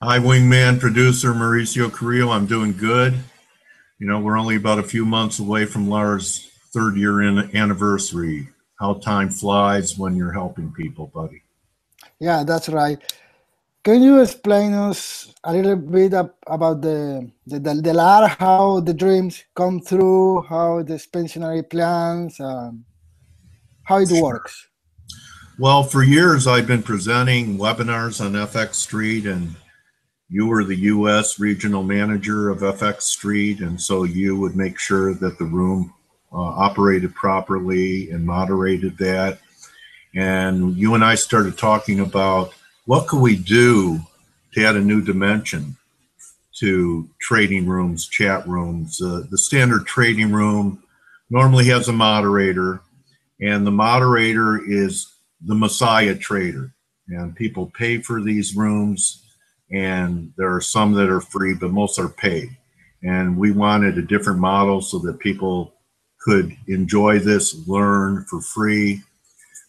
Hi, wingman producer Mauricio Carrillo. I'm doing good. You know, we're only about a few months away from Lara's third year anniversary. How time flies when you're helping people, buddy. Yeah, that's right. Can you explain us a little bit about the LAR, how the dreams come through, how the expansionary plans, how it Sure. works? Well, for years I've been presenting webinars on FXStreet, and you were the U.S. regional manager of FXStreet, and so you would make sure that the room operated properly and moderated that. And you and I started talking about what could we do to add a new dimension to trading rooms, chat rooms. The standard trading room normally has a moderator, and the moderator is the Messiah trader. And people pay for these rooms, and there are some that are free, but most are paid. And we wanted a different model so that people could enjoy this, learn for free.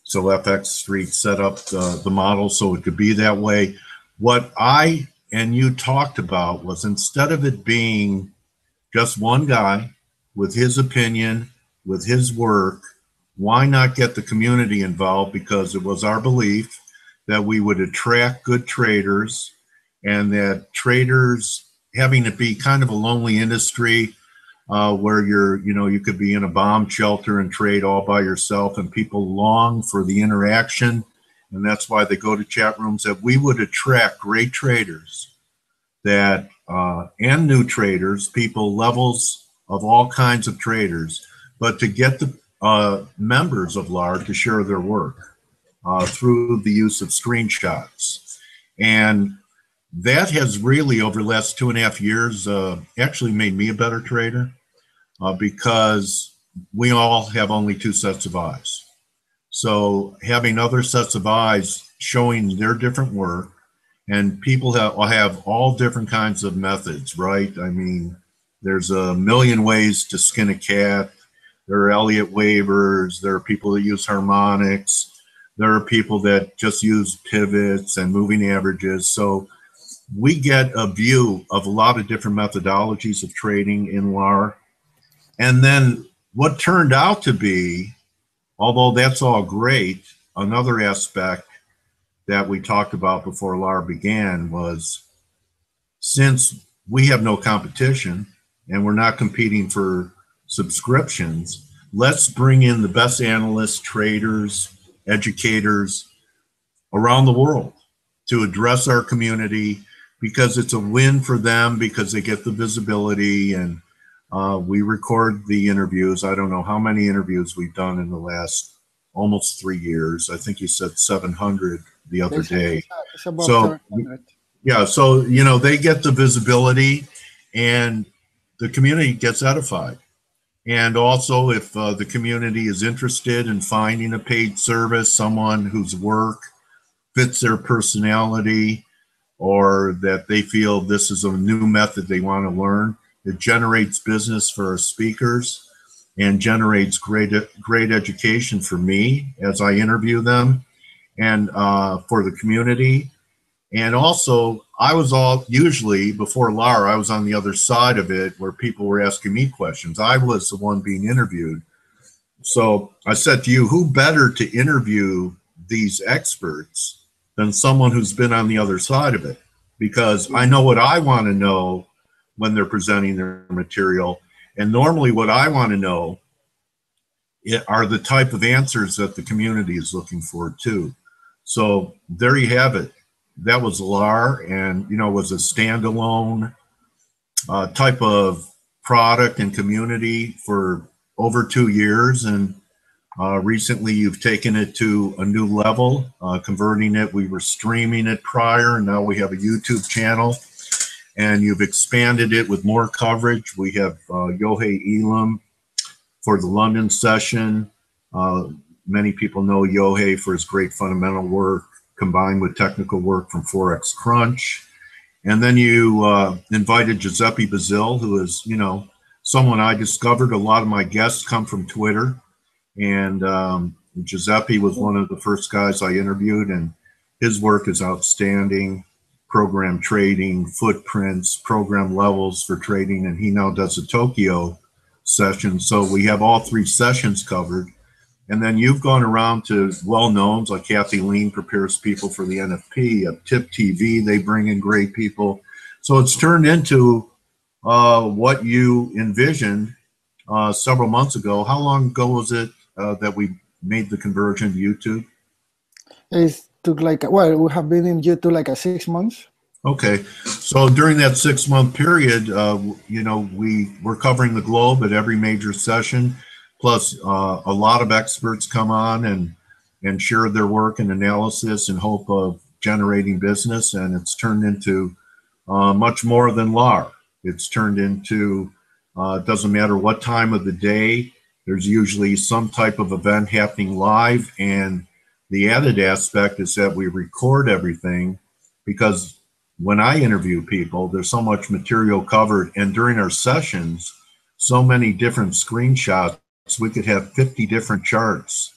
So FXStreet set up the model so it could be that way. What I and you talked about was, instead of it being just one guy with his opinion, with his work, why not get the community involved? Because it was our belief that we would attract good traders, and that traders, having it be kind of a lonely industry, where you could be in a bomb shelter and trade all by yourself, and people long for the interaction, and that's why they go to chat rooms. That we would attract great traders, that and new traders, people levels of all kinds of traders, but to get the members of LAR to share their work through the use of screenshots. And that has really, over the last 2.5 years, actually made me a better trader, because we all have only two sets of eyes. So having other sets of eyes showing their different work, and people have all different kinds of methods, right? I mean, there's a million ways to skin a cat. There are Elliott waivers. There are people that use harmonics. There are people that just use pivots and moving averages. So we get a view of a lot of different methodologies of trading in LAR. And then what turned out to be, although that's all great, another aspect that we talked about before LAR began was, since we have no competition and we're not competing for subscriptions, let's bring in the best analysts, traders, educators around the world to address our community, because it's a win for them, because they get the visibility, and we record the interviews. I don't know how many interviews we've done in the last almost 3 years. I think you said 700 the other day. It's above So 700. yeah, so they get the visibility, and the community gets edified. And also, if the community is interested in finding a paid service, someone whose work fits their personality, or that they feel this is a new method they want to learn, it generates business for our speakers and generates great education for me as I interview them, and for the community. And also, I was usually, before LAR, I was on the other side of it, where people were asking me questions. I was the one being interviewed. So I said to you, who better to interview these experts than someone who's been on the other side of it? Because I know what I want to know when they're presenting their material. And normally what I want to know are the type of answers that the community is looking for too. So there you have it. That was LAR, and was a standalone type of product and community for over 2 years. And recently you've taken it to a new level, converting it. We were streaming it prior, and now we have a YouTube channel, and you've expanded it with more coverage. We have Yohei Elam for the London session. Many people know Yohei for his great fundamental work combined with technical work from Forex Crunch. And then you invited Giuseppe Bazil, who is, someone I discovered. A lot of my guests come from Twitter. And Giuseppe was one of the first guys I interviewed, and his work is outstanding. program trading, footprints, program levels for trading, and he now does a Tokyo session. So we have all 3 sessions covered. And then you've gone around to well-knowns like Kathy Lean prepares people for the NFP, Tip TV, they bring in great people. So it's turned into what you envisioned several months ago. How long ago was it that we made the conversion to YouTube? It took like, well, we have been in YouTube like 6 months. Okay, so during that 6-month period, you know, we were covering the globe at every major session, plus a lot of experts come on and share their work and analysis in hope of generating business, and it's turned into much more than LAR. It's turned into, it doesn't matter what time of the day, there's usually some type of event happening live, and the added aspect is that we record everything, because when I interview people, there's so much material covered, and during our sessions, so many different screenshots, we could have 50 different charts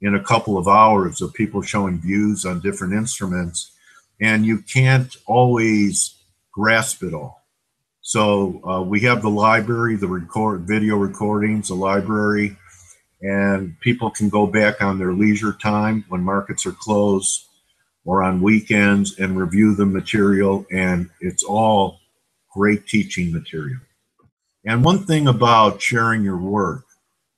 in a couple of hours of people showing views on different instruments, and you can't always grasp it all. So we have the library, the video recordings, the library, and people can go back on their leisure time when markets are closed or on weekends and review the material, and it's all great teaching material. And one thing about sharing your work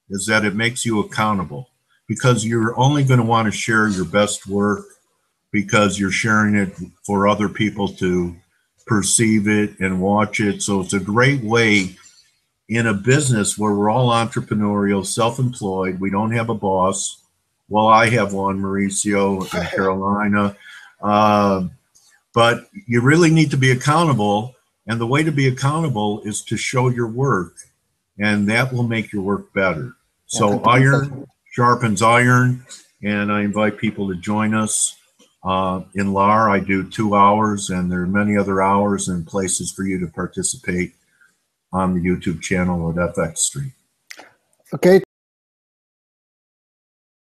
is that it makes you accountable, because you're only going to want to share your best work because you're sharing it for other people to perceive it and watch it. So it's a great way in a business where we're all entrepreneurial, self-employed, we don't have a boss. Well, I have one, Mauricio in Carolina. But you really need to be accountable. And the way to be accountable is to show your work, and that will make your work better. So iron sharpens iron, and I invite people to join us. In LAR, I do 2 hours, and there are many other hours and places for you to participate on the YouTube channel at FXStreet. Okay,